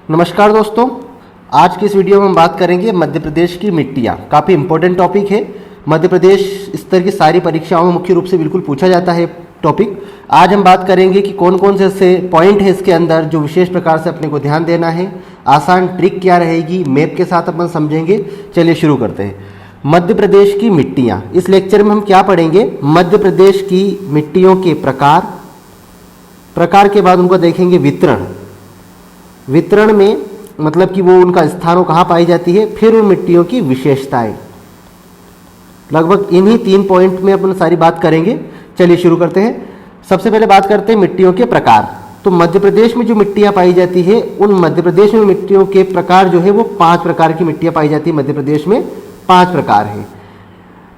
नमस्कार दोस्तों, आज की इस वीडियो में हम बात करेंगे मध्य प्रदेश की मिट्टियाँ। काफ़ी इंपॉर्टेंट टॉपिक है। मध्य प्रदेश स्तर की सारी परीक्षाओं में मुख्य रूप से बिल्कुल पूछा जाता है टॉपिक। आज हम बात करेंगे कि कौन कौन से ऐसे पॉइंट है इसके अंदर जो विशेष प्रकार से अपने को ध्यान देना है। आसान ट्रिक क्या रहेगी, मैप के साथ अपन समझेंगे। चलिए शुरू करते हैं। मध्य प्रदेश की मिट्टियाँ, इस लेक्चर में हम क्या पढ़ेंगे? मध्य प्रदेश की मिट्टियों के प्रकार के बाद उनको देखेंगे वितरण में मतलब कि वो उनका स्थान कहाँ पाई जाती है, फिर उन मिट्टियों की विशेषताएं। लगभग इन्हीं 3 पॉइंट में अपन सारी बात करेंगे। चलिए शुरू करते हैं। सबसे पहले बात करते हैं मिट्टियों के प्रकार। तो मध्य प्रदेश में जो मिट्टियाँ पाई जाती है, उन मध्य प्रदेश में मिट्टियों के प्रकार जो है वो 5 प्रकार की मिट्टियाँ पाई जाती है। मध्य प्रदेश में 5 प्रकार है।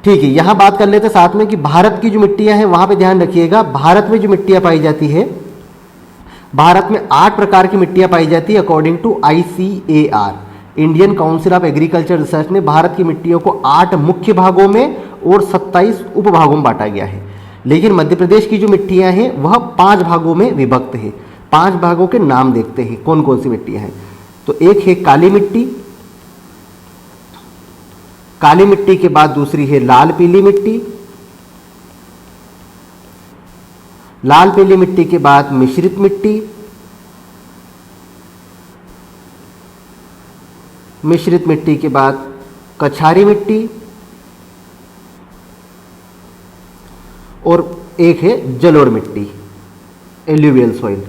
ठीक है, यहाँ बात कर लेते हैं साथ में कि भारत की जो मिट्टियाँ हैं वहाँ पे ध्यान रखिएगा। भारत में जो मिट्टियाँ पाई जाती है, भारत में 8 प्रकार की मिट्टियां पाई जाती है according to ICAR, Indian council of agriculture research ने भारत की मिट्टियों को 8 मुख्य भागों में और 27 उपभागों में बांटा गया है। लेकिन मध्य प्रदेश की जो मिट्टियां हैं वह 5 भागों में विभक्त है। 5 भागों के नाम देखते हैं कौन कौन सी मिट्टियां हैं। तो एक है काली मिट्टी, काली मिट्टी के बाद दूसरी है लाल पीली मिट्टी, लाल पीली मिट्टी के बाद मिश्रित मिट्टी, मिश्रित मिट्टी के बाद कछारी मिट्टी और एक है जलोढ़ मिट्टी, एल्यूवियल सॉइल।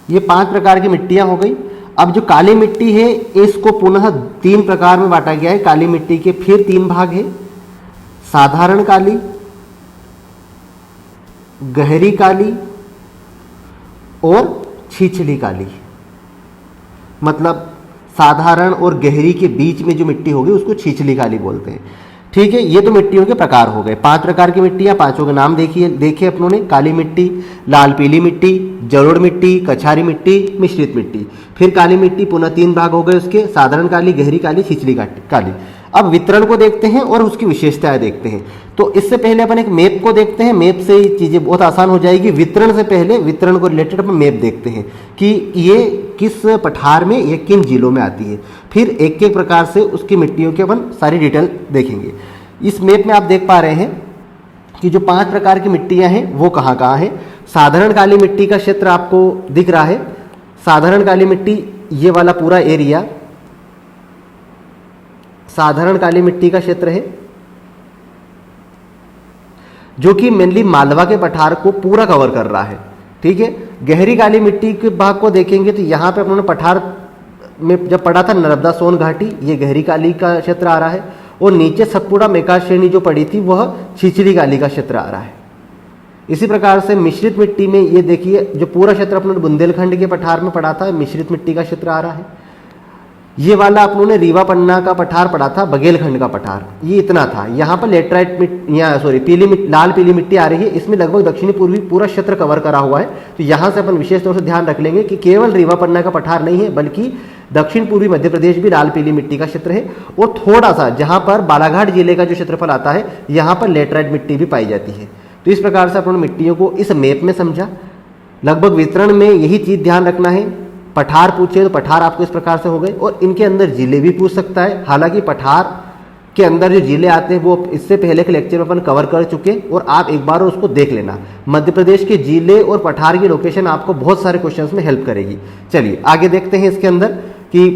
ये 5 प्रकार की मिट्टियां हो गई। अब जो काली मिट्टी है इसको पुनः 3 प्रकार में बांटा गया है। काली मिट्टी के फिर 3 भाग है, साधारण काली, गहरी काली और छिछली काली। मतलब साधारण और गहरी के बीच में जो मिट्टी होगी उसको छिछली काली बोलते हैं। ठीक है, ये तो मिट्टियों के प्रकार हो गए। 5 प्रकार की मिट्टियां, 5 के नाम देखे अपनों ने। काली मिट्टी, लाल पीली मिट्टी, जलोढ़ मिट्टी, कछारी मिट्टी, मिश्रित मिट्टी। फिर काली मिट्टी पुनः 3 भाग हो गए उसके, साधारण काली, गहरी काली, छिछली काली। अब वितरण को देखते हैं और उसकी विशेषताएं देखते हैं। तो इससे पहले अपन एक मैप को देखते हैं। मैप से ही चीज़ें बहुत आसान हो जाएगी। वितरण से पहले वितरण को रिलेटेड अपन मैप देखते हैं कि ये किस पठार में, ये किन जिलों में आती है। फिर एक एक प्रकार से उसकी मिट्टियों के अपन सारी डिटेल देखेंगे। इस मैप में आप देख पा रहे हैं कि जो 5 प्रकार की मिट्टियाँ हैं वो कहाँ कहाँ हैं। साधारण काली मिट्टी का क्षेत्र आपको दिख रहा है। साधारण काली मिट्टी, ये वाला पूरा एरिया साधारण काली मिट्टी का क्षेत्र है, जो कि मेनली मालवा के पठार को पूरा कवर कर रहा है। ठीक है, गहरी काली मिट्टी के भाग को देखेंगे तो यहाँ पे अपने पठार में जब पढ़ा था नर्मदा सोन घाटी, ये गहरी काली का क्षेत्र आ रहा है। और नीचे सतपुड़ा मेका श्रेणी जो पड़ी थी वह छिछली काली का क्षेत्र आ रहा है। इसी प्रकार से मिश्रित मिट्टी में ये देखिए जो पूरा क्षेत्र अपने बुंदेलखंड के पठार में पड़ा था, मिश्रित मिट्टी का क्षेत्र आ रहा है। ये वाला अपनों ने रीवा पन्ना का पठार पड़ा था, बघेलखंड का पठार, ये इतना था। यहाँ पर लेटराइट लाल पीली मिट्टी आ रही है। इसमें लगभग दक्षिणी पूर्वी पूरा क्षेत्र कवर करा हुआ है। तो यहाँ से अपन विशेष तौर से ध्यान रख लेंगे कि केवल रीवा पन्ना का पठार नहीं है, बल्कि दक्षिण पूर्वी मध्य प्रदेश भी लाल पीली मिट्टी का क्षेत्र है। और थोड़ा सा जहाँ पर बालाघाट जिले का जो क्षेत्रफल आता है, यहाँ पर लेटराइट मिट्टी भी पाई जाती है। तो इस प्रकार से अपन मिट्टियों को इस मैप में समझा। लगभग वितरण में यही चीज़ ध्यान रखना है। पठार पूछे तो पठार आपको इस प्रकार से हो गए, और इनके अंदर जिले भी पूछ सकता है। हालांकि पठार के अंदर जो जिले आते हैं वो इससे पहले के लेक्चर में अपन कवर कर चुके, और आप एक बार उसको देख लेना। मध्य प्रदेश के जिले और पठार की लोकेशन आपको बहुत सारे क्वेश्चंस में हेल्प करेगी। चलिए आगे देखते हैं इसके अंदर कि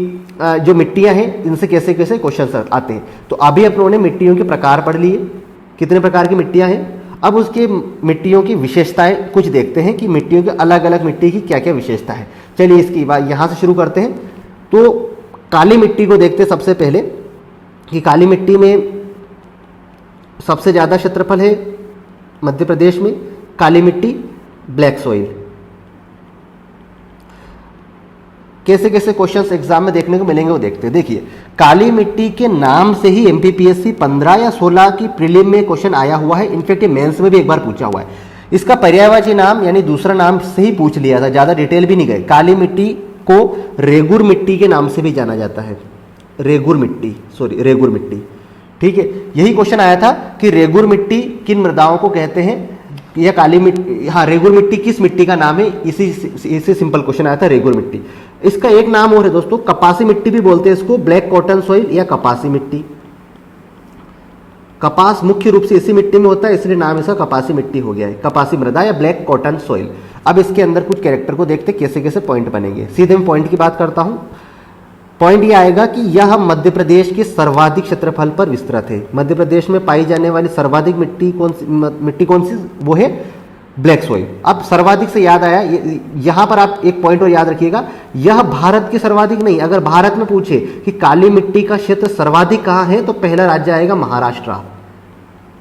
जो मिट्टियां हैं इनसे कैसे कैसे क्वेश्चन आते हैं। तो अभी अपनों ने मिट्टियों के प्रकार पढ़ लिए, कितने प्रकार की मिट्टियाँ हैं। अब उसके मिट्टियों की विशेषताएं कुछ देखते हैं कि मिट्टियों के अलग अलग मिट्टी की क्या क्या विशेषता है। चलिए इसकी बात यहाँ से शुरू करते हैं। तो काली मिट्टी को देखते हैं सबसे पहले कि काली मिट्टी में सबसे ज़्यादा क्षेत्रफल है मध्य प्रदेश में। काली मिट्टी, ब्लैक सॉइल। कैसे कैसे क्वेश्चंस एग्जाम में देखने को मिलेंगे वो देखते हैं। देखिए, काली मिट्टी के नाम से ही MPPSC 15 या 16 की प्रीलिम में क्वेश्चन आया हुआ है। इनफैक्ट ये मेंस में भी एक बार पूछा हुआ है। इसका पर्यायवाची नाम यानी दूसरा नाम से ही पूछ लिया था, ज़्यादा डिटेल भी नहीं गए। काली मिट्टी को रेगुर मिट्टी के नाम से भी जाना जाता है। रेगुर मिट्टी। ठीक है, यही क्वेश्चन आया था कि रेगुर मिट्टी किन मृदाओं को कहते हैं। यह काली मिट्टी, हाँ रेगुर मिट्टी किस मिट्टी का नाम है, इसी सिंपल क्वेश्चन आया था रेगुर मिट्टी। इसका एक नाम और है दोस्तों, कपासी मिट्टी भी बोलते हैं इसको, ब्लैक कॉटन सॉइल या कपासी मिट्टी। कपास मुख्य रूप से इसी मिट्टी में होता है, इसलिए नाम इसका कपासी मिट्टी हो गया है, कपासी मृदा या ब्लैक कॉटन सॉइल। अब इसके अंदर कुछ कैरेक्टर को देखते कैसे कैसे पॉइंट बनेंगे। सीधे मैं पॉइंट की बात करता हूं। पॉइंट ये आएगा कि यह मध्य प्रदेश के सर्वाधिक क्षेत्रफल पर विस्तृत है। मध्य प्रदेश में पाई जाने वाली सर्वाधिक मिट्टी कौन सी, वो है ब्लैक सॉइल। अब सर्वाधिक से याद आया, यहां पर आप एक पॉइंट और याद रखिएगा, यह भारत की सर्वाधिक नहीं। अगर भारत में पूछे कि काली मिट्टी का क्षेत्र सर्वाधिक कहां है, तो पहला राज्य आएगा महाराष्ट्र,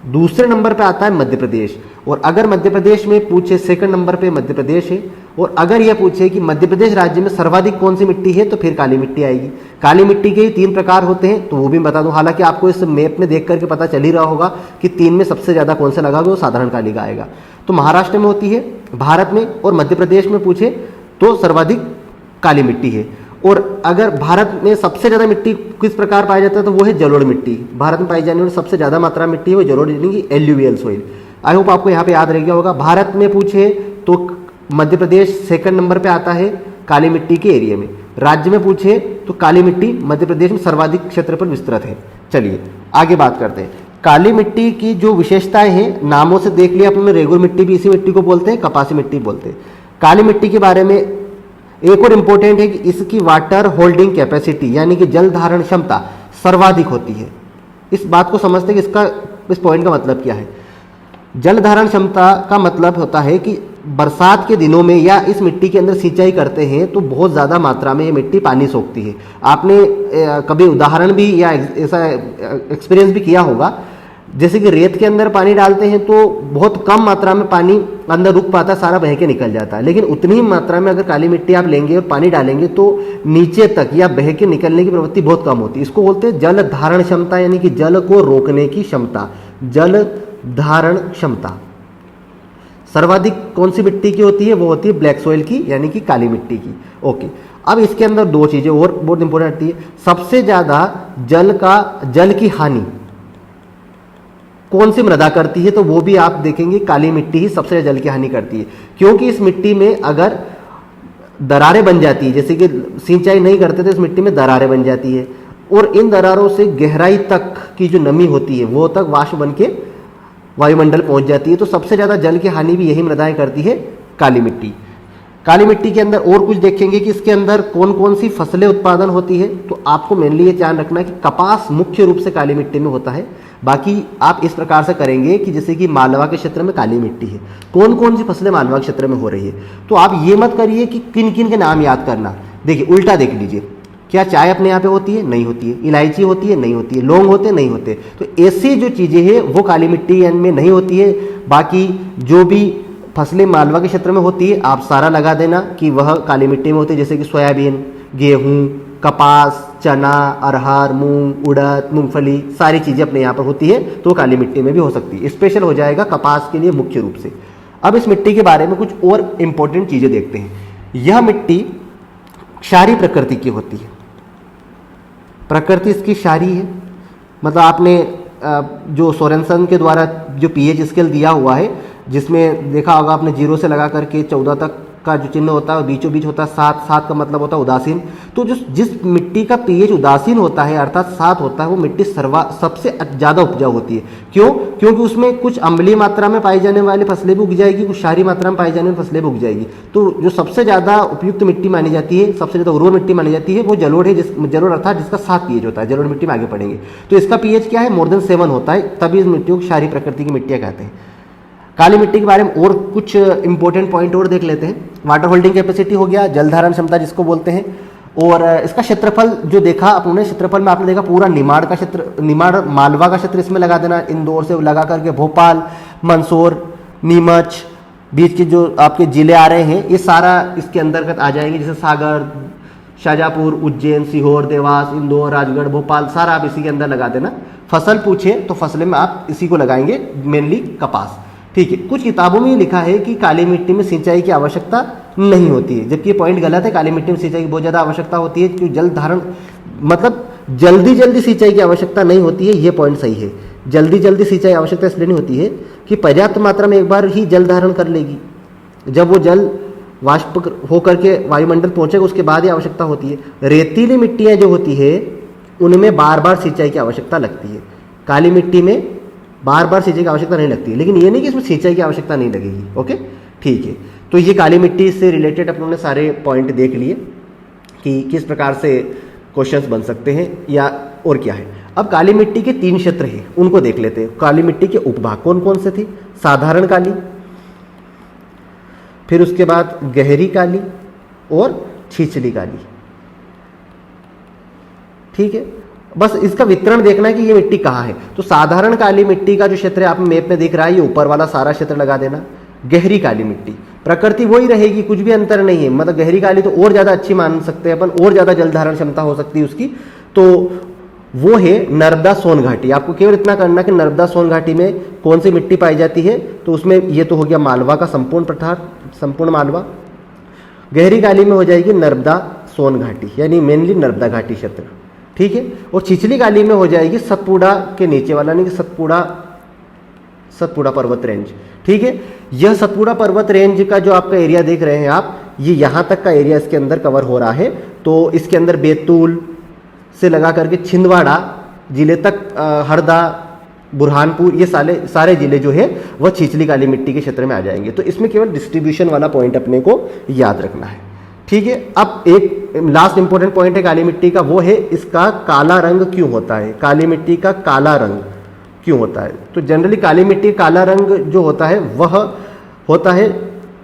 दूसरे नंबर पे आता है मध्य प्रदेश। और अगर मध्य प्रदेश में पूछे सेकंड नंबर पे मध्य प्रदेश है, और अगर यह पूछे कि मध्य प्रदेश राज्य में सर्वाधिक कौन सी मिट्टी है, तो फिर काली मिट्टी आएगी। काली मिट्टी के 3 प्रकार होते हैं, तो वो भी बता दूं। हालांकि आपको इस मैप में देख करके पता चल ही रहा होगा कि 3 में सबसे ज्यादा कौन सा लगा हुआ, वो साधारण काली का आएगा। तो महाराष्ट्र में होती है भारत में, और मध्य प्रदेश में पूछे तो सर्वाधिक काली मिट्टी है। और अगर भारत में सबसे ज्यादा मिट्टी किस प्रकार पाया जाता है, तो वो है जलोढ़ मिट्टी। भारत में पाई जाने वाली सबसे ज्यादा मात्रा मिट्टी है वो जलोढ़, यानी कि एल्यूवियल सॉइल। आई होप आपको यहाँ पे याद रह गया होगा। भारत में पूछे तो मध्य प्रदेश सेकंड नंबर पे आता है काली मिट्टी के एरिया में। राज्य में पूछे तो काली मिट्टी मध्य प्रदेश में सर्वाधिक क्षेत्र पर विस्तृत है। चलिए आगे बात करते हैं। काली मिट्टी की जो विशेषताएं हैं, नामों से देख लिया अपने, रेगुर मिट्टी भी इसी मिट्टी को बोलते हैं, कपासी मिट्टी बोलते हैं। काली मिट्टी के बारे में एक और इंपॉर्टेंट है कि इसकी वाटर होल्डिंग कैपेसिटी यानी कि जल धारण क्षमता सर्वाधिक होती है। इस बात को समझते हैं कि इसका, इस पॉइंट का मतलब क्या है। जल धारण क्षमता का मतलब होता है कि बरसात के दिनों में या इस मिट्टी के अंदर सिंचाई करते हैं तो बहुत ज़्यादा मात्रा में ये मिट्टी पानी सोखती है। आपने कभी उदाहरण भी या ऐसा एक्सपीरियंस भी किया होगा, जैसे कि रेत के अंदर पानी डालते हैं तो बहुत कम मात्रा में पानी अंदर रुक पाता है, सारा बह के निकल जाता है। लेकिन उतनी ही मात्रा में अगर काली मिट्टी आप लेंगे और पानी डालेंगे तो नीचे तक या बह के निकलने की प्रवृत्ति बहुत कम होती है। इसको बोलते हैं जल धारण क्षमता, यानी कि जल को रोकने की क्षमता, जल धारण क्षमता। सर्वाधिक कौन सी मिट्टी की होती है, वो होती है ब्लैक सॉइल की, यानी कि काली मिट्टी की। ओके, अब इसके अंदर 2 चीजें और बहुत इंपॉर्टेंट आती है। सबसे ज्यादा जल की हानि कौन सी मृदा करती है, तो वो भी आप देखेंगे काली मिट्टी ही सबसे ज्यादा जल की हानि करती है। क्योंकि इस मिट्टी में अगर दरारें बन जाती है, जैसे कि सिंचाई नहीं करते तो इस मिट्टी में दरारें बन जाती है, और इन दरारों से गहराई तक की जो नमी होती है वो तक वाष्प बन के वायुमंडल पहुंच जाती है। तो सबसे ज्यादा जल की हानि भी यही मृदाएं करती है, काली मिट्टी। काली मिट्टी के अंदर और कुछ देखेंगे कि इसके अंदर कौन कौन सी फसलें उत्पादन होती है। तो आपको मेनली ये ध्यान रखना है कि कपास मुख्य रूप से काली मिट्टी में होता है। बाकी आप इस प्रकार से करेंगे कि जैसे कि मालवा के क्षेत्र में काली मिट्टी है, कौन कौन सी फसलें मालवा के क्षेत्र में हो रही है। तो आप ये मत करिए कि किन किन के नाम याद करना। देखिए उल्टा देख लीजिए, क्या चाय अपने यहाँ पे होती है? नहीं होती है। इलायची होती है? नहीं होती है। लौंग होते? नहीं होते। तो ऐसी जो चीजें हैं वो काली मिट्टी में नहीं होती है। बाकी जो भी फसलें मालवा के क्षेत्र में होती है आप सारा लगा देना कि वह काली मिट्टी में होती है, जैसे कि सोयाबीन, गेहूं, कपास, चना, अरहर, मूंग, उड़द, मूंगफली, सारी चीजें अपने यहाँ पर होती है, तो काली मिट्टी में भी हो सकती है। स्पेशल हो जाएगा कपास के लिए मुख्य रूप से। अब इस मिट्टी के बारे में कुछ और इंपॉर्टेंट चीजें देखते हैं। यह मिट्टी क्षारीय प्रकृति की होती है। प्रकृति इसकी क्षारीय है, मतलब आपने जो सोरेनसन के द्वारा जो पीएच स्केल दिया हुआ है, जिसमें देखा होगा आपने 0 से लगा करके 14 तक का जो चिन्ह होता है बीचों बीच होता है 7 का मतलब होता है उदासीन। तो जिस मिट्टी का पीएच उदासीन होता है अर्थात 7 होता है, वो मिट्टी सबसे ज़्यादा उपजाऊ होती है। क्यों? क्योंकि उसमें कुछ अम्लीय मात्रा में पाई जाने वाली फसलें भी उग जाएगी, कुछ क्षारीय मात्रा में पाई जाने वाली फसलें भी उग जाएगी। तो जो सबसे ज़्यादा उपयुक्त मिट्टी मानी जाती है, सबसे ज़्यादा उर्वर मिट्टी मानी जाती है, वो जलोढ़ है। जलोढ़ अर्थात जिसका 7 पीएच होता है। जलोढ़ मिट्टी में आगे पढ़ेंगे। तो इसका पीएच क्या है? मोर देन 7 होता है, तभी इस मिट्टी को क्षारीय प्रकृति की मिट्टियाँ कहते हैं। काली मिट्टी के बारे में और कुछ इंपॉर्टेंट पॉइंट और देख लेते हैं। वाटर होल्डिंग कैपेसिटी हो गया, जल धारण क्षमता जिसको बोलते हैं, और इसका क्षेत्रफल जो देखा अपने, क्षेत्रफल में आपने देखा पूरा निमाड़ का क्षेत्र, निमाड़ मालवा का क्षेत्र इसमें लगा देना, इंदौर से लगा करके भोपाल, मंदसौर, नीमच, बीच के जो आपके जिले आ रहे हैं ये सारा इसके अंतर्गत आ जाएंगे, जैसे सागर, शाजापुर, उज्जैन, सीहोर, देवास, इंदौर, राजगढ़, भोपाल, सारा आप इसी के अंदर लगा देना। फसल पूछे तो फसलें में आप इसी को लगाएंगे, मेनली कपास। ठीक है। कुछ किताबों में लिखा है कि काली मिट्टी में सिंचाई की आवश्यकता नहीं होती है, जबकि ये पॉइंट गलत है। काली मिट्टी में सिंचाई की बहुत ज़्यादा आवश्यकता होती है, क्योंकि जल धारण मतलब जल्दी सिंचाई की आवश्यकता नहीं होती है। ये पॉइंट सही है। जल्दी सिंचाई आवश्यकता इसलिए नहीं होती है कि पर्याप्त मात्रा में एक बार ही जल धारण कर लेगी। जब वो जल वाष्प होकर के वायुमंडल पहुंचेगा उसके बाद ही आवश्यकता होती है। रेतीली मिट्टियां जो होती है उनमें बार बार सिंचाई की आवश्यकता लगती है। काली मिट्टी में बार बार सिंचाई की आवश्यकता नहीं लगती है, लेकिन ये नहीं कि इसमें सिंचाई की आवश्यकता नहीं लगेगी। ओके, ठीक है। तो ये काली मिट्टी से रिलेटेड अपन ने सारे पॉइंट देख लिए कि किस प्रकार से क्वेश्चंस बन सकते हैं या और क्या है। अब काली मिट्टी के 3 क्षेत्र हैं, उनको देख लेते हैं। काली मिट्टी के उपभाग कौन कौन से थे? साधारण काली, फिर उसके बाद गहरी काली और छिछली काली। ठीक है, बस इसका वितरण देखना है कि ये मिट्टी कहाँ है। तो साधारण काली मिट्टी का जो क्षेत्र है आप मैप में देख रहा है, ये ऊपर वाला सारा क्षेत्र लगा देना। गहरी काली मिट्टी प्रकृति वही रहेगी, कुछ भी अंतर नहीं है। मतलब गहरी काली तो और ज्यादा अच्छी मान सकते हैं अपन, और ज्यादा जल धारण क्षमता हो सकती है उसकी। तो वो है नर्मदा सोन घाटी। आपको केवल इतना करना कि नर्मदा सोन घाटी में कौन सी मिट्टी पाई जाती है, तो उसमें ये तो हो गया मालवा का संपूर्ण पठार, संपूर्ण मालवा। गहरी काली में हो जाएगी नर्मदा सोन घाटी, यानी मेनली नर्मदा घाटी क्षेत्र। ठीक है, और छिछली काली में हो जाएगी सतपुड़ा के नीचे वाला, नहीं कि सतपुड़ा पर्वत रेंज। ठीक है, यह सतपुड़ा पर्वत रेंज का जो आपका एरिया देख रहे हैं आप, ये यहां तक का एरिया इसके अंदर कवर हो रहा है। तो इसके अंदर बैतूल से लगा करके छिंदवाड़ा जिले तक, हरदा, बुरहानपुर, ये सारे जिले जो है वह छिछली काली मिट्टी के क्षेत्र में आ जाएंगे। तो इसमें केवल डिस्ट्रीब्यूशन वाला पॉइंट अपने को याद रखना है। ठीक है, अब एक लास्ट इंपॉर्टेंट पॉइंट है काली मिट्टी का, वो है इसका काला रंग क्यों होता है। काली मिट्टी का काला रंग क्यों होता है? तो जनरली काली मिट्टी का काला रंग जो होता है वह होता है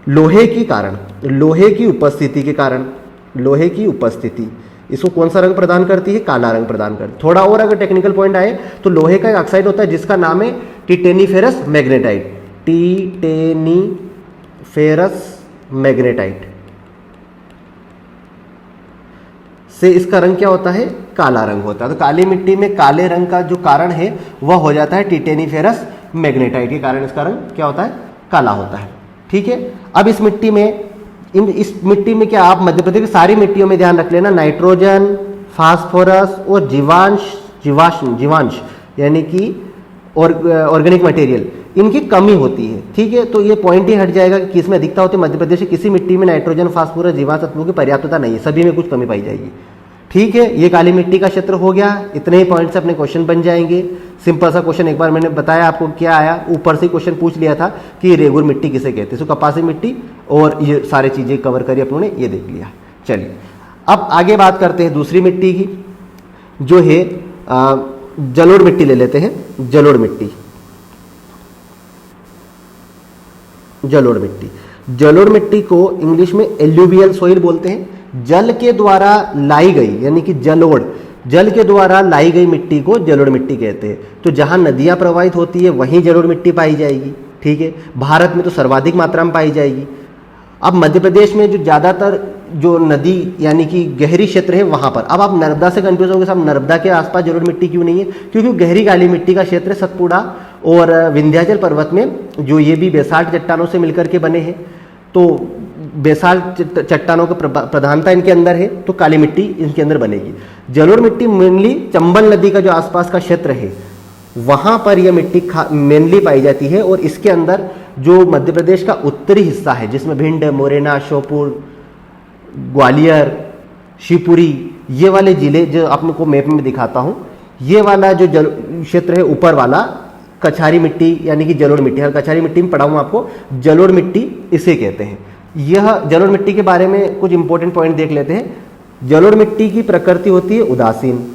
लोहे के कारण, लोहे की उपस्थिति के कारण। लोहे की उपस्थिति इसको कौन सा रंग प्रदान करती है? काला रंग प्रदान करती है। थोड़ा और अगर टेक्निकल पॉइंट आए तो लोहे का एक ऑक्साइड होता है जिसका नाम है टिटेनीफेरस मैग्नेटाइट। टिटेनीफेरस मैग्नेटाइट से इसका रंग क्या होता है? काला रंग होता है। तो काली मिट्टी में काले रंग का जो कारण है वह हो जाता है टिटेनीफेरस मैग्नेटाइट के कारण इसका रंग क्या होता है? काला होता है। ठीक है, अब इस मिट्टी में क्या आप मध्य प्रदेश की सारी मिट्टियों में ध्यान रख लेना, नाइट्रोजन, फास्फोरस और जीवांश यानी कि ऑर्गेनिक मटेरियल, इनकी कमी होती है। ठीक है, तो ये पॉइंट ही हट जाएगा कि किसमें अधिकता होती है। मध्य प्रदेश की किसी मिट्टी में नाइट्रोजन, फास्फोरस, जीवांश तत्वों की पर्याप्तता नहीं है, सभी में कुछ कमी पाई जाएगी। ठीक है, ये काली मिट्टी का क्षेत्र हो गया। इतने ही पॉइंट से अपने क्वेश्चन बन जाएंगे। सिंपल सा क्वेश्चन, एक बार मैंने बताया आपको क्या आया, ऊपर से क्वेश्चन पूछ लिया था कि रेगुर मिट्टी किसे कहते हैं। तो कपासी मिट्टी और ये सारी चीजें कवर करी अपनों ने, ये देख लिया। चलिए अब आगे बात करते हैं दूसरी मिट्टी की, जो है जलोढ़ मिट्टी ले लेते हैं। जलोढ़ मिट्टी, जलोढ़ मिट्टी, जलोढ़ मिट्टी को इंग्लिश में एल्यूवियल सोइल बोलते हैं। जल के द्वारा लाई गई, यानी कि जलोढ़, जल के द्वारा लाई गई मिट्टी को जलोढ़ मिट्टी कहते हैं। तो जहां नदियां प्रवाहित होती है वहीं जलोढ़ मिट्टी पाई जाएगी। ठीक है, भारत में तो सर्वाधिक मात्रा में पाई जाएगी। अब मध्य प्रदेश में जो ज्यादातर जो नदी यानी कि गहरी क्षेत्र है वहां पर, अब आप नर्मदा से कंफ्यूज होंगे, साहब नर्मदा के आसपास जलोढ़ मिट्टी क्यों नहीं है? क्योंकि गहरी काली मिट्टी का क्षेत्र सतपुड़ा और विंध्याचल पर्वत में, जो ये भी बेसाल्ट चट्टानों से मिलकर के बने हैं, तो बेसाल्ट चट्टानों की प्रधानता इनके अंदर है, तो काली मिट्टी इनके अंदर बनेगी। जलोढ़ मिट्टी मेनली चंबल नदी का जो आसपास का क्षेत्र है वहां पर यह मिट्टी मेनली पाई जाती है। और इसके अंदर जो मध्य प्रदेश का उत्तरी हिस्सा है, जिसमें भिंड, मुरैना, श्योपुर, ग्वालियर, शिवपुरी, ये वाले जिले जो आपको मैप में दिखाता हूं, ये वाला जो जल क्षेत्र है ऊपर वाला, कछारी मिट्टी यानी कि जलोढ़ मिट्टी, हर कछारी मिट्टी में पढ़ा हूं आपको, जलोढ़ मिट्टी इसे कहते हैं। यह जलोढ़ मिट्टी के बारे में कुछ इंपॉर्टेंट पॉइंट देख लेते हैं। जलोढ़ मिट्टी की प्रकृति होती है उदासीन।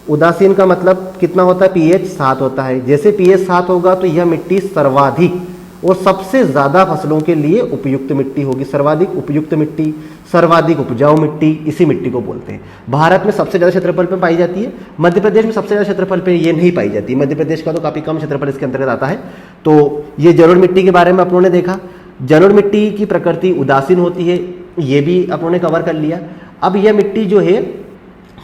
उदासीन का मतलब कितना होता है? pH 7 होता है। जैसे pH 7 होगा तो यह मिट्टी सर्वाधिक और सबसे ज्यादा फसलों के लिए उपयुक्त मिट्टी होगी। सर्वाधिक उपयुक्त मिट्टी, सर्वाधिक उपजाऊ मिट्टी, इसी मिट्टी को बोलते हैं। भारत में सबसे ज्यादा क्षेत्रफल पे पाई जाती है। मध्य प्रदेश में सबसे ज्यादा क्षेत्रफल पे ये नहीं पाई जाती। मध्य प्रदेश का तो काफी कम क्षेत्रफल इसके अंतर्गत आता है। तो ये जलोढ़ मिट्टी के बारे में अपनों ने देखा। जलोढ़ मिट्टी की प्रकृति उदासीन होती है, ये भी अपनों ने कवर कर लिया। अब यह मिट्टी जो है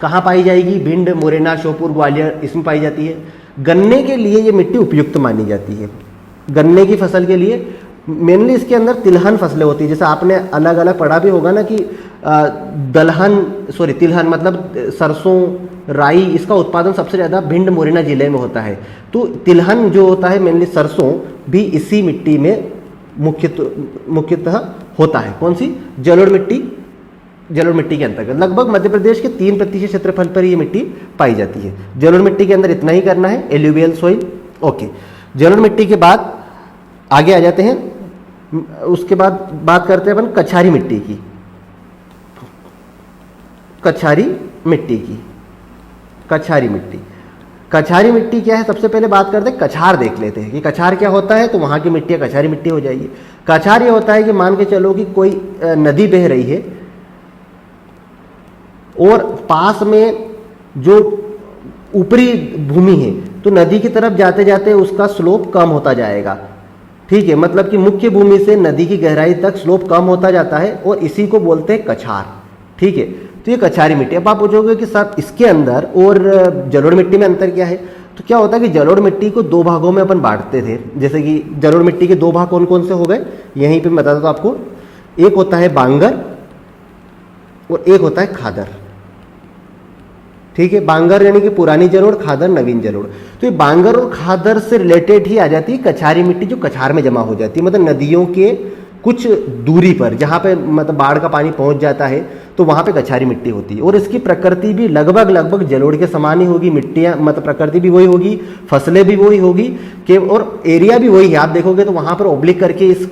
कहाँ पाई जाएगी? भिंड, मुरैना, श्योपुर, ग्वालियर, इसमें पाई जाती है। गन्ने के लिए ये मिट्टी उपयुक्त मानी जाती है। गन्ने की फसल के लिए मेनली इसके अंदर तिलहन फसलें होती है। जैसे आपने अलग अलग पढ़ा भी होगा ना कि तिलहन मतलब सरसों, राई, इसका उत्पादन सबसे ज़्यादा भिंड, मुरैना जिले में होता है। तो तिलहन जो होता है मेनली सरसों, भी इसी मिट्टी में मुख्यतः होता है। कौन सी? जलोढ़ मिट्टी। जलोढ़ मिट्टी के अंतर्गत लगभग मध्य प्रदेश के 3% क्षेत्रफल पर ये मिट्टी पाई जाती है। जलोढ़ मिट्टी के अंदर इतना ही करना है, एल्यूवियल सॉइल। ओके, जलोढ़ मिट्टी के बाद आगे आ जाते हैं। उसके बाद बात करते हैं अपन कछारी मिट्टी की। कछारी मिट्टी की, कछारी मिट्टी। कछारी मिट्टी क्या है? सबसे पहले बात करते हैं, कछार देख लेते हैं कि कछार क्या होता है। तो वहां की मिट्टी कछारी मिट्टी हो जाएगी। कछार ये होता है कि मान के चलो कि कोई नदी बह रही है और पास में जो ऊपरी भूमि है, तो नदी की तरफ जाते जाते उसका स्लोप कम होता जाएगा। ठीक है, मतलब कि मुख्य भूमि से नदी की गहराई तक स्लोप कम होता जाता है और इसी को बोलते हैं कछार। ठीक है, तो ये कछारी मिट्टी। अब आप पूछोगे कि सर इसके अंदर और जलोढ़ मिट्टी में अंतर क्या है? तो क्या होता है कि जलोढ़ मिट्टी को दो भागों में अपन बांटते थे। जैसे कि जलोढ़ मिट्टी के दो भाग कौन कौन से हो गए, यहीं पे मैं बताता हूं आपको। एक होता है बांगर और एक होता है खादर। ठीक है, बांगर यानी कि पुरानी जलोढ़, खादर नवीन जलोढ़। तो ये बांगर और खादर से रिलेटेड ही आ जाती है कछारी मिट्टी, जो कछार में जमा हो जाती है। मतलब नदियों के कुछ दूरी पर जहाँ पे मतलब बाढ़ का पानी पहुंच जाता है, तो वहाँ पे कछारी मिट्टी होती है। और इसकी प्रकृति भी लगभग जलोढ़ के समान ही होगी। मिट्टियाँ मतलब प्रकृति भी वही होगी, फसलें भी वही होगी कि, और एरिया भी वही है। आप देखोगे तो वहाँ पर ओब्लिक करके इस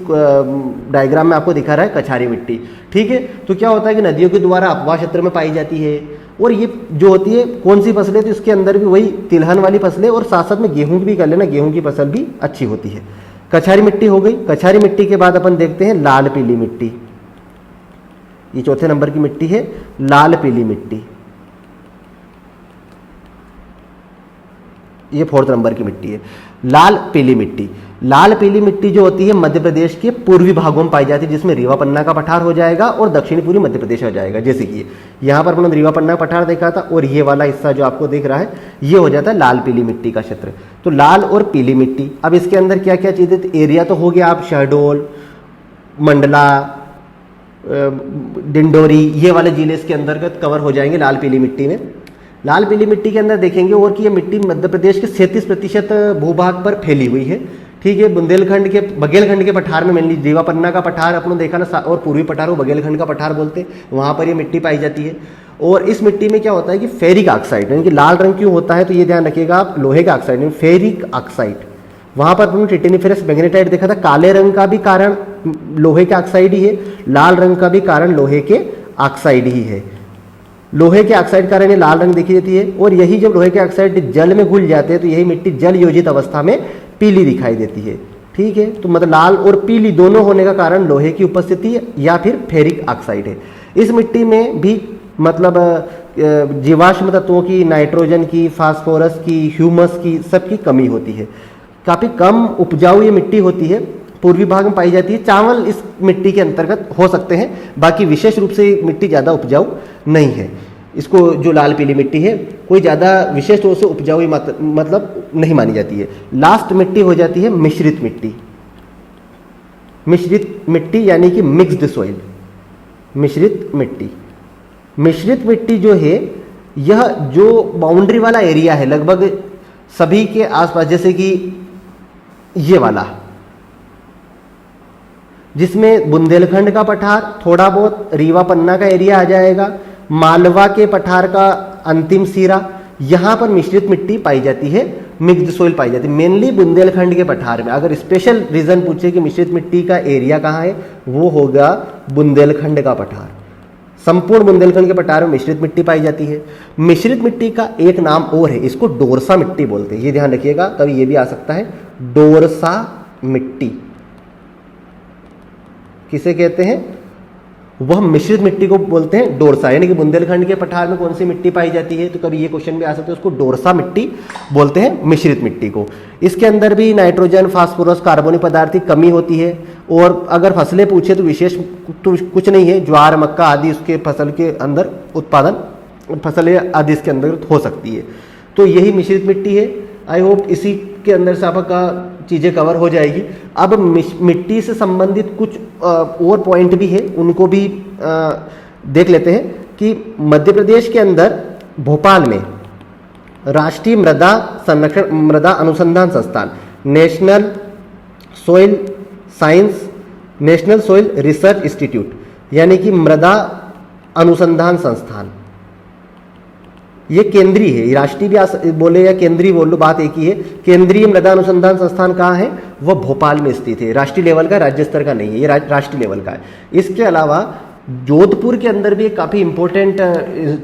डायग्राम में आपको दिखा रहा है कछारी मिट्टी। ठीक है, तो क्या होता है कि नदियों के द्वारा अपवाह क्षेत्र में पाई जाती है। और ये जो होती है कौन सी फसलें, तो इसके अंदर भी वही तिलहन वाली फसलें और साथ साथ में गेहूं की भी कर लेना, गेहूं की फसल भी अच्छी होती है। कछारी मिट्टी हो गई। कछारी मिट्टी के बाद अपन देखते हैं लाल पीली मिट्टी। ये चौथे नंबर की मिट्टी है, लाल पीली मिट्टी। ये फोर्थ नंबर की मिट्टी है, लाल पीली मिट्टी। लाल पीली मिट्टी जो होती है मध्य प्रदेश के पूर्वी भागों में पाई जाती है, जिसमें रीवा पन्ना का पठार हो जाएगा और दक्षिणी पूर्वी मध्य प्रदेश हो जाएगा। जैसे कि यहाँ पर हमने रीवा पन्ना का पठार देखा था और ये वाला हिस्सा जो आपको दिख रहा है ये हो जाता है लाल पीली मिट्टी का क्षेत्र। तो लाल और पीली मिट्टी। अब इसके अंदर क्या क्या चीजें, तो एरिया तो हो गया, आप शहडोल, मंडला, डिंडोरी, ये वाले जिले इसके अंतर्गत कवर हो जाएंगे लाल पीली मिट्टी में। लाल पीली मिट्टी के अंदर देखेंगे और कि ये मिट्टी मध्य प्रदेश के 37% भूभाग पर फैली हुई है। ठीक है, बुंदेलखंड के बघेलखंड के पठार में मेनली रीवा पन्ना का पठार अपने देखा ना, और पूर्वी पठार को बघेलखंड का पठार बोलते हैं, वहाँ पर ये मिट्टी पाई जाती है। और इस मिट्टी में क्या होता है कि फेरिक ऑक्साइड, यानी कि लाल रंग क्यों होता है, तो ये ध्यान रखिएगा आप, लोहे का ऑक्साइड, फेरिक ऑक्साइड। वहाँ पर हमने टिटेनिफेरस मैग्नेटाइट देखा था, काले रंग का भी कारण लोहे के ऑक्साइड ही है, लाल रंग का भी कारण लोहे के ऑक्साइड ही है। लोहे के ऑक्साइड कारण ये लाल रंग देखी देती है। और यही जब लोहे के ऑक्साइड जल में घुल जाते हैं तो यही मिट्टी जल योजित अवस्था में पीली दिखाई देती है। ठीक है, तो मतलब लाल और पीली दोनों होने का कारण लोहे की उपस्थिति या फिर फेरिक ऑक्साइड है। इस मिट्टी में भी मतलब जीवाश्म तत्वों की, नाइट्रोजन की, फास्फोरस की, ह्यूमस की, सबकी कमी होती है। काफ़ी कम उपजाऊ ये मिट्टी होती है, पूर्वी भाग में पाई जाती है। चावल इस मिट्टी के अंतर्गत हो सकते हैं, बाकी विशेष रूप से मिट्टी ज़्यादा उपजाऊ नहीं है। इसको जो लाल पीली मिट्टी है कोई ज़्यादा विशेष तौर से उपजाऊ मतलब नहीं मानी जाती है। लास्ट मिट्टी हो जाती है मिश्रित मिट्टी। मिश्रित मिट्टी यानी कि मिक्स्ड सॉइल, मिश्रित मिट्टी। मिश्रित मिट्टी जो है यह जो बाउंड्री वाला एरिया है लगभग सभी के आसपास, जैसे कि ये वाला, जिसमें बुंदेलखंड का पठार, थोड़ा बहुत रीवा पन्ना का एरिया आ जाएगा, मालवा के पठार का अंतिम सिरा, यहां पर मिश्रित मिट्टी पाई जाती है, मिक्स्ड सोइल पाई जाती है। मेनली बुंदेलखंड के पठार में। अगर स्पेशल रीजन पूछे कि मिश्रित मिट्टी का एरिया कहाँ है, वो होगा बुंदेलखंड का पठार। संपूर्ण बुंदेलखंड के पठार में मिश्रित मिट्टी पाई जाती है। मिश्रित मिट्टी का एक नाम और है, इसको डोरसा मिट्टी बोलते हैं, ये ध्यान रखिएगा, कभी ये भी आ सकता है। डोरसा मिट्टी किसे कहते हैं, वह मिश्रित मिट्टी को बोलते हैं डोरसा। यानी कि बुंदेलखंड के पठार में कौन सी मिट्टी पाई जाती है, तो कभी ये क्वेश्चन भी आ सकता है, उसको डोरसा मिट्टी बोलते हैं, मिश्रित मिट्टी को। इसके अंदर भी नाइट्रोजन, फास्फोरस, कार्बनिक पदार्थ की कमी होती है। और अगर फसलें पूछे तो विशेष तो कुछ नहीं है, ज्वार, मक्का आदि उसके फसल के अंदर उत्पादन, फसलें आदि इसके अंदर हो सकती है। तो यही मिश्रित मिट्टी है। आई होप इसी के अंदर से आपका चीज़ें कवर हो जाएगी। अब मिट्टी से संबंधित कुछ और पॉइंट भी है, उनको भी देख लेते हैं कि मध्य प्रदेश के अंदर भोपाल में राष्ट्रीय मृदा संरक्षण, मृदा अनुसंधान संस्थान, national soil science national soil research institute, यानी कि मृदा अनुसंधान संस्थान। ये केंद्रीय है, राष्ट्रीय भी बोले या केंद्रीय बोल लो, बात एक ही है। केंद्रीय मृदा अनुसंधान संस्थान कहाँ है? वह भोपाल में स्थित है। राष्ट्रीय लेवल का, राज्य स्तर का नहीं है, ये राष्ट्रीय लेवल का है। इसके अलावा जोधपुर के अंदर भी एक काफ़ी इंपॉर्टेंट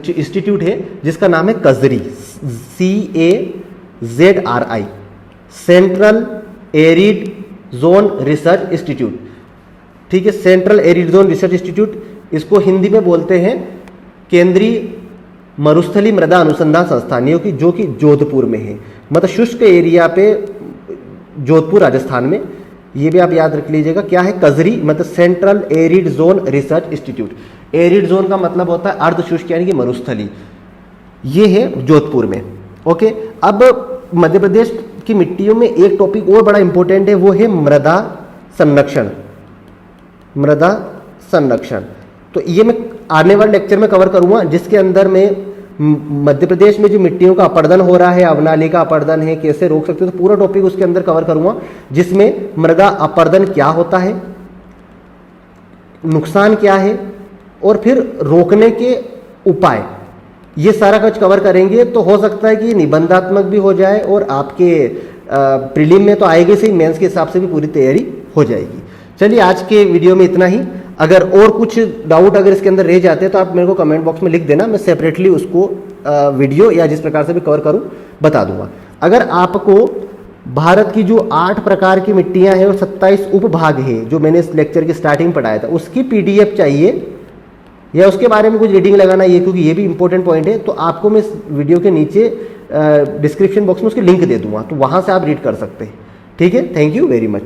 इंस्टीट्यूट है जिसका नाम है कजरी, CAZRI, central arid zone research institute. ठीक है, central arid zone research institute, इसको हिंदी में बोलते हैं केंद्रीय मरुस्थली मृदा अनुसंधान संस्थान, जो कि जोधपुर में है, मतलब शुष्क एरिया पे, जोधपुर राजस्थान में। ये भी आप याद रख लीजिएगा, क्या है कजरी, मतलब central arid zone research institute. Arid zone का मतलब होता है अर्ध शुष्क यानी कि मरुस्थली, ये है जोधपुर में। ओके, अब मध्य प्रदेश की मिट्टियों में एक टॉपिक और बड़ा इंपॉर्टेंट है, वो है मृदा संरक्षण। मृदा संरक्षण, तो ये मैं आने वाले लेक्चर में कवर करूंगा, जिसके अंदर में मध्य प्रदेश में जो मिट्टियों का अपरदन हो रहा है, अवनाली का अपरदन है, कैसे रोक सकते हो, तो पूरा टॉपिक उसके अंदर कवर करूंगा, जिसमें मृदा अपरदन क्या होता है, नुकसान क्या है, और फिर रोकने के उपाय, ये सारा कुछ कवर करेंगे। तो हो सकता है कि निबंधात्मक भी हो जाए और आपके प्रीलिम में तो आएगी सही, मेंस के हिसाब से भी पूरी तैयारी हो जाएगी। चलिए, आज के वीडियो में इतना ही। अगर और कुछ डाउट अगर इसके अंदर रह जाते हैं तो आप मेरे को कमेंट बॉक्स में लिख देना, मैं सेपरेटली उसको वीडियो या जिस प्रकार से भी कवर करूं बता दूंगा। अगर आपको भारत की जो 8 प्रकार की मिट्टियां हैं और 27 उपभाग है, जो मैंने इस लेक्चर की स्टार्टिंग पढ़ाया था, उसकी PDF चाहिए या उसके बारे में कुछ रीडिंग लगाना है, क्योंकि ये भी इंपॉर्टेंट पॉइंट है, तो आपको मैं इस वीडियो के नीचे डिस्क्रिप्शन बॉक्स में उसकी लिंक दे दूंगा, तो वहां से आप रीड कर सकते हैं। ठीक है, थैंक यू वेरी मच।